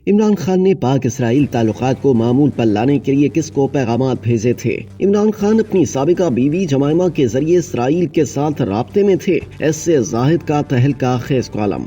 عمران خان نے پاک اسرائیل تعلقات کو معمول پر لانے کے لیے کس کو پیغامات بھیجے تھے؟ عمران خان اپنی سابقہ بیوی جمائمہ کے ذریعے اسرائیل کے ساتھ رابطے میں تھے، ایسے زاہد کا تہلکہ خیز کالم۔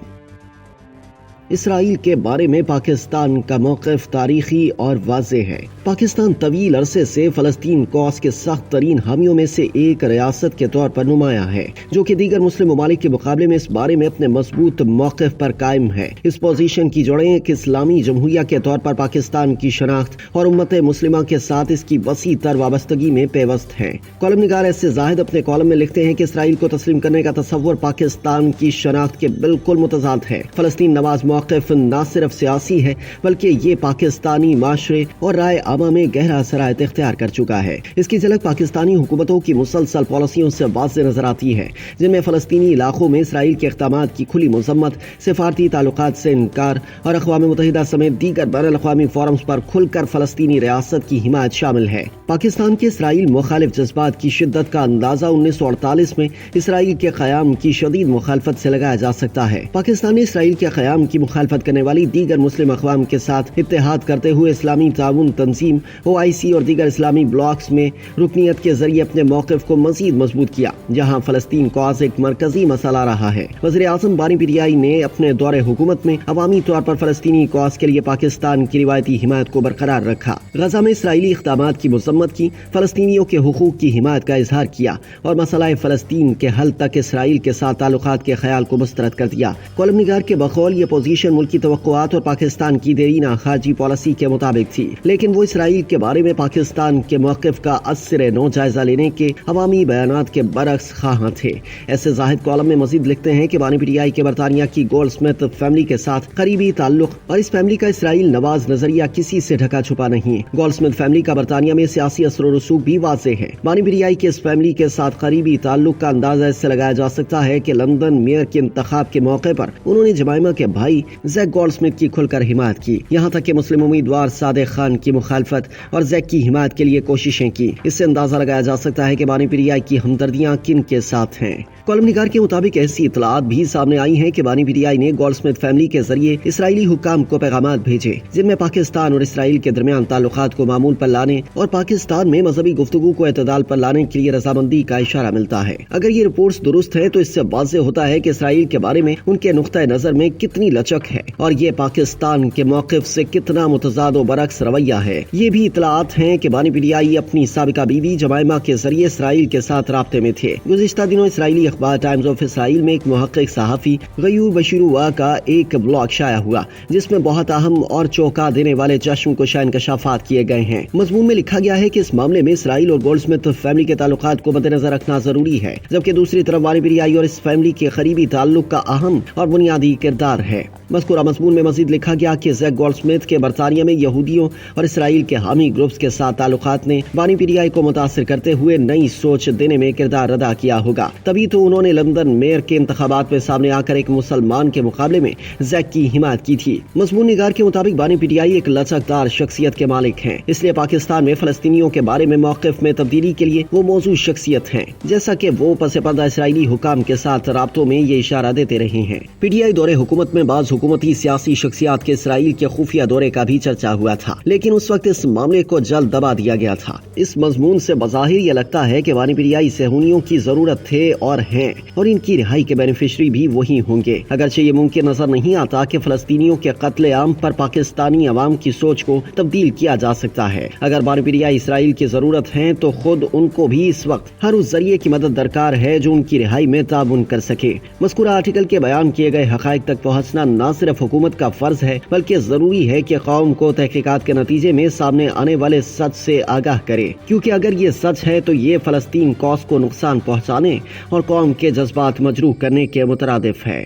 اسرائیل کے بارے میں پاکستان کا موقف تاریخی اور واضح ہے۔ پاکستان طویل عرصے سے فلسطین کوس کے سخت ترین حامیوں میں سے ایک ریاست کے طور پر نمایاں ہے، جو کہ دیگر مسلم ممالک کے مقابلے میں اس بارے میں اپنے مضبوط موقف پر قائم ہے۔ اس پوزیشن کی جڑیں ایک اسلامی جمہوریہ کے طور پر پاکستان کی شناخت اور امت مسلمہ کے ساتھ اس کی وسیع تر وابستگی میں پیوست ہیں۔ کالم نگار ایس زاہد اپنے کالم میں لکھتے ہیں کہ اسرائیل کو تسلیم کرنے کا تصور پاکستان کی شناخت کے بالکل متضاد ہے۔ فلسطین نواز موقف نہ صرف سیاسی ہے بلکہ یہ پاکستانی معاشرے اور رائے عامہ میں گہرا سرایت اختیار کر چکا ہے۔ اس کی جھلک پاکستانی حکومتوں کی مسلسل پالیسیوں سے واضح نظر آتی ہے، جن میں فلسطینی علاقوں میں اسرائیل کے اقدامات کی کھلی مذمت، سفارتی تعلقات سے انکار اور اقوام متحدہ سمیت دیگر بین الاقوامی فورمز پر کھل کر فلسطینی ریاست کی حمایت شامل ہے۔ پاکستان کے اسرائیل مخالف جذبات کی شدت کا اندازہ 1948 میں اسرائیل کے قیام کی شدید مخالفت سے لگایا جا سکتا ہے۔ پاکستان نے اسرائیل کے قیام کی مخالفت کرنے والی دیگر مسلم اقوام کے ساتھ اتحاد کرتے ہوئے اسلامی تعاون تنظیم OIC اور دیگر اسلامی بلاکس میں رکنیت کے ذریعے اپنے موقف کو مزید مضبوط کیا، جہاں فلسطین کوس ایک مرکزی مسئلہ رہا ہے۔ وزیر اعظم بانی PTI نے اپنے دور حکومت میں عوامی طور پر فلسطینی کوس کے لیے پاکستان کی روایتی حمایت کو برقرار رکھا، غزہ میں اسرائیلی اقدامات کی مذمت کی، فلسطینیوں کے حقوق کی حمایت کا اظہار کیا اور مسئلہ فلسطین کے حل تک اسرائیل کے ساتھ تعلقات کے خیال کو مسترد کر دیا۔ کالم نگار کے بقول یہ پوزیشن ملکی توقعات اور پاکستان کی دیرینہ خارجی پالیسی کے مطابق تھی، لیکن وہ اسرائیل کے بارے میں پاکستان کے موقف کا ازسر نو جائزہ لینے کے عوامی بیانات کے برعکس خواہاں تھے۔ ایسے زاہد کالم میں مزید لکھتے ہیں کہ بانی PTI کے برطانیہ کی گولڈ سمتھ فیملی کے ساتھ قریبی تعلق اور اس فیملی کا اسرائیل نواز نظریہ کسی سے ڈھکا چھپا نہیں۔ گولڈ سمتھ فیملی کا برطانیہ میں سیاسی اثر و رسوخ بھی واضح ہے۔ بانی PTI کے اس فیملی کے ساتھ قریبی تعلق کا اندازہ اس سے لگایا جا سکتا ہے کہ لندن میئر کے انتخاب کے موقع پر انہوں نے جمائمہ کے بھائی زیک گولڈ سمتھ کی کھل کر حمایت کی، یہاں تک کہ مسلم امیدوار صادق خان کی مخالفت اور زیک کی حمایت کے لیے کوششیں کی۔ اس سے اندازہ لگایا جا سکتا ہے کہ بانی PTI کی ہمدردیاں کن کے ساتھ ہیں۔ کالم نگار کے مطابق ایسی اطلاعات بھی سامنے آئی ہیں کہ بانی PTI نے گولڈ سمتھ فیملی کے ذریعے اسرائیلی حکام کو پیغامات بھیجے، جن میں پاکستان اور اسرائیل کے درمیان تعلقات کو معمول پر لانے اور پاکستان میں مذہبی گفتگو کو اعتدال پر لانے کے لیے رضامندی کا اشارہ ملتا ہے۔ اگر یہ رپورٹس درست ہے تو اس سے واضح ہوتا ہے کہ اسرائیل کے بارے میں ان کے نقطہ نظر میں کتنی لچک ہے اور یہ پاکستان کے موقف سے کتنا متضاد و برعکس رویہ ہے۔ یہ بھی اطلاعات ہیں کہ بانی PTI اپنی سابقہ بیوی جمائمہ کے ذریعے اسرائیل کے ساتھ رابطے میں تھے۔ گزشتہ دنوں اسرائیلی اخبار ٹائمز آف اسرائیل میں ایک محقق صحافی غیور بشیروا کا ایک بلاگ شائع ہوا، جس میں بہت اہم اور چونکا دینے والے چشم کشا انکشافات کیے گئے ہیں۔ مضمون میں لکھا گیا ہے کہ اس معاملے میں اسرائیل اور گولڈ سمتھ فیملی کے تعلقات کو مد نظر رکھنا ضروری ہے، جبکہ دوسری طرف بانی PTI اور اس فیملی کے قریبی تعلق کا اہم اور بنیادی کردار ہے۔ مذکورہ مضمون میں مزید لکھا گیا کہ زیک گولڈ سمتھ کے برطانیہ میں یہودیوں اور اسرائیل کے حامی گروپس کے ساتھ تعلقات نے بانی PTI کو متاثر کرتے ہوئے نئی سوچ دینے میں کردار ادا کیا ہوگا، تبھی تو انہوں نے لندن میئر کے انتخابات میں سامنے آ کر ایک مسلمان کے مقابلے میں زیک کی حمایت کی تھی۔ مضمون نگار کے مطابق بانی PTI ایک لچکدار شخصیت کے مالک ہیں، اس لیے پاکستان میں فلسطینیوں کے بارے میں موقف میں تبدیلی کے لیے وہ موضوع شخصیت ہیں، جیسا کہ وہ پس پردہ اسرائیلی حکام کے ساتھ رابطوں میں یہ اشارہ دیتے رہے ہیں۔ PTI دور حکومت میں بعض حکومتی سیاسی شخصیات کے اسرائیل کے خفیہ دورے کا بھی چرچا ہوا تھا، لیکن اس وقت اس معاملے کو جلد دبا دیا گیا تھا۔ اس مضمون سے بظاہر یہ لگتا ہے کہ بانی PTI صہیونیوں کی ضرورت تھے اور ہیں، اور ان کی رہائی کے بینیفیشری بھی وہی ہوں گے، اگرچہ یہ ممکن نظر نہیں آتا کہ فلسطینیوں کے قتل عام پر پاکستانی عوام کی سوچ کو تبدیل کیا جا سکتا ہے۔ اگر بانی PTI اسرائیل کی ضرورت ہے تو خود ان کو بھی اس وقت ہر اس ذریعے کی مدد درکار ہے جو ان کی رہائی میں تعاون کر سکے۔ مذکورہ آرٹیکل کے بیان کیے گئے حقائق تک پہنچنا نہ صرف حکومت کا فرض ہے بلکہ ضروری ہے کہ قوم کو تحقیقات کے نتیجے میں سامنے آنے والے سچ سے آگاہ کرے، کیونکہ اگر یہ سچ ہے تو یہ فلسطین کوس کو نقصان پہنچانے اور قوم کے جذبات مجروح کرنے کے مترادف ہے۔